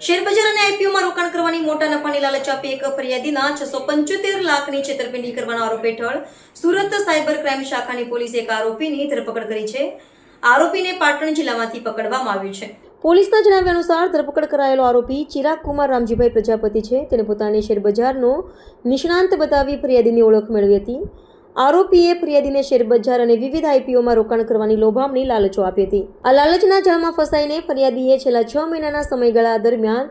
શેરબજાર અને આઈપીઓમાં રોકાણ કરવાની મોટા નફાની લાલચ આપી એક ફરિયાદીના 675 લાખની છેતરપિંડી કરવાના આરોપ હેઠળ સુરત સાયબર ક્રાઇમ શાખાની પોલીસે એક આરોપીની ધરપકડ કરી છે. આરોપીને પાટણ જિલ્લામાંથી પકડવામાં આવ્યો છે. પોલીસના જણાવ્યા અનુસાર ધરપકડ કરાયેલો આરોપી ચિરાગ કુમાર રામજીભાઈ પ્રજાપતિ છે. તેને પોતાની શેરબજારનો નિષ્ણાંત બતાવી ફરિયાદીની ઓળખ મેળવી હતી. આરોપીએ ફરિયાદીને શેરબજાર અને વિવિધ આઈપીઓમાં રોકાણ કરવાની લોભામણી લાલચો આપી હતી. આ લાલચના જાળમાં ફસાઈને ફરિયાદીએ છેલ્લા 6 મહિનાના સમયગાળા દરમિયાન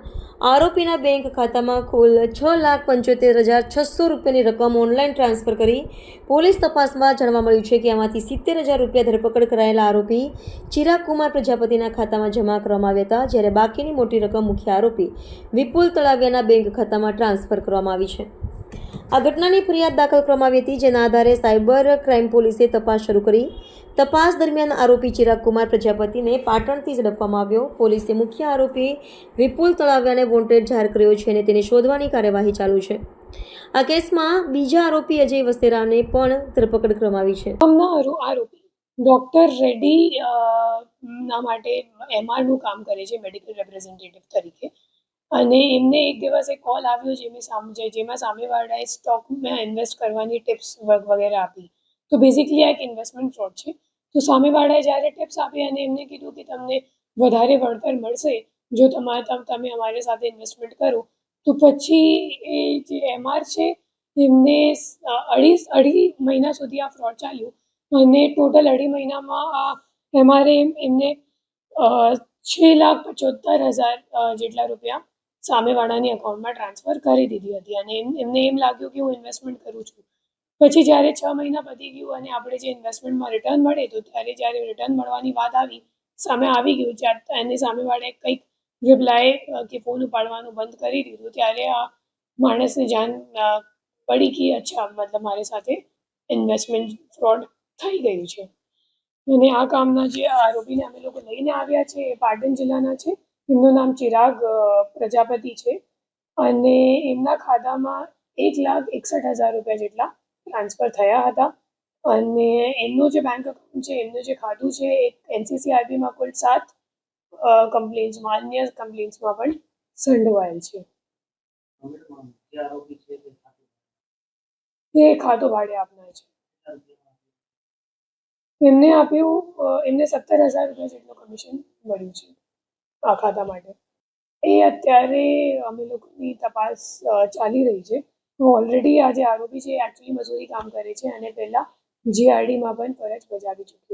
આરોપીના બેંક ખાતામાં કુલ 6,75,600 રૂપિયાની રકમ ઓનલાઈન ટ્રાન્સફર કરી. પોલીસ તપાસમાં જાણવા મળ્યું છે કે આમાંથી 70,000 રૂપિયા ધરપકડ કરાયેલા આરોપી ચિરાગ કુમાર પ્રજાપતિના ખાતામાં જમા કરવામાં આવ્યા હતા, જ્યારે બાકીની મોટી રકમ મુખ્ય આરોપી વિપુલ તળાવિયાના બેંક ખાતામાં ટ્રાન્સફર કરવામાં આવી છે. આ ઘટનાની ફરિયાદ દાખલ કરવામાં આવી હતી, જેના આધારે સાયબર ક્રાઇમ પોલીસે તપાસ શરૂ કરી. તપાસ દરમિયાન આરોપી ચિરાગ કુમાર પ્રજાપતિને પાટણથી ઝડપવામાં આવ્યો. પોલીસે મુખ્ય આરોપી વિપુલ તળાવિયાને વોન્ટેડ જાહેર કર્યો છે અને તેને શોધવાની કાર્યવાહી ચાલુ છે. આ કેસમાં બીજા આરોપી અજય વસ્તેરાને પણ ધરપકડ કરવામાં આવી છે. આરોપી ડોક્ટર રેડ્ડી ના માટે એમઆરનું કામ કરે છે, મેડિકલ રિપ્રેઝેન્ટેટિવ તરીકે. અને એમને એક દિવસ એક કોલ આવ્યો જેમાં સામેવાળાએ સ્ટોકમાં ઇન્વેસ્ટ કરવાની ટિપ્સ વગેરે આપી. તો બેઝિકલી આ એક ઇન્વેસ્ટમેન્ટ ફ્રોડ છે. તો સામેવાળાએ જ્યારે ટિપ્સ આપી અને એમને કીધું કે તમને વધારે વળતર મળશે જો તમે અમારી સાથે ઇન્વેસ્ટમેન્ટ કરો. તો પછી એ જે એમઆર છે એમને અઢી મહિના સુધી આ ફ્રોડ ચાલ્યું અને ટોટલ 2.5 મહિનામાં આ એમઆરએ એમને 6,75,000 જેટલા રૂપિયા સામેવાળાની અકાઉન્ટમાં ટ્રાન્સફર કરી દીધી હતી. અને એમને એમ લાગ્યું કે હું ઇન્વેસ્ટમેન્ટ કરું છું. પછી જ્યારે 6 મહિના પતી ગયું અને આપણે જે ઇન્વેસ્ટમેન્ટમાં રિટર્ન મળે તો ત્યારે જ્યારે રિટર્ન મળવાની વાત આવી ગયું એને સામેવાળાએ કંઈક રિપ્લાય કે ફોન ઉપાડવાનું બંધ કરી દીધું, ત્યારે આ માણસને જાણ પડી કે અચ્છા મતલબ મારી સાથે ઇન્વેસ્ટમેન્ટ ફ્રોડ થઈ ગયું છે. અને આ કામના જે આરોપીને અમે લોકો લઈને આવ્યા છે એ પાટણ જિલ્લાના છે. એમનું નામ ચિરાગ પ્રજાપતિ છે અને એમના ખાતામાં 1,61,000 રૂપિયા જેટલા ટ્રાન્સફર થયા હતા. અને એમનું જે બેંક અકાઉન્ટ છે, એમનું જે ખાતું છે એ એનસીસીઆરબીમાં કુલ 7 કમ્પ્લેન્ટ્સમાં અન્ય કમ્પ્લેન્ટ્સમાં પણ સંડોવાયેલ છે. એ ખાતું ભાડે આપનાર છે. એમને 17,000 રૂપિયા જેટલું કમિશન મળ્યું છે આ ખાતા માટે. એ અત્યારે અમે લોકોની તપાસ ચાલી રહી છે. ઓલરેડી આ જે આરોપી છે એ એકચ્યુઅલી મજૂરી કામ કરે છે અને પહેલાં જીઆરડીમાં પણ ફરજ બજાવી ચૂક્યો છે.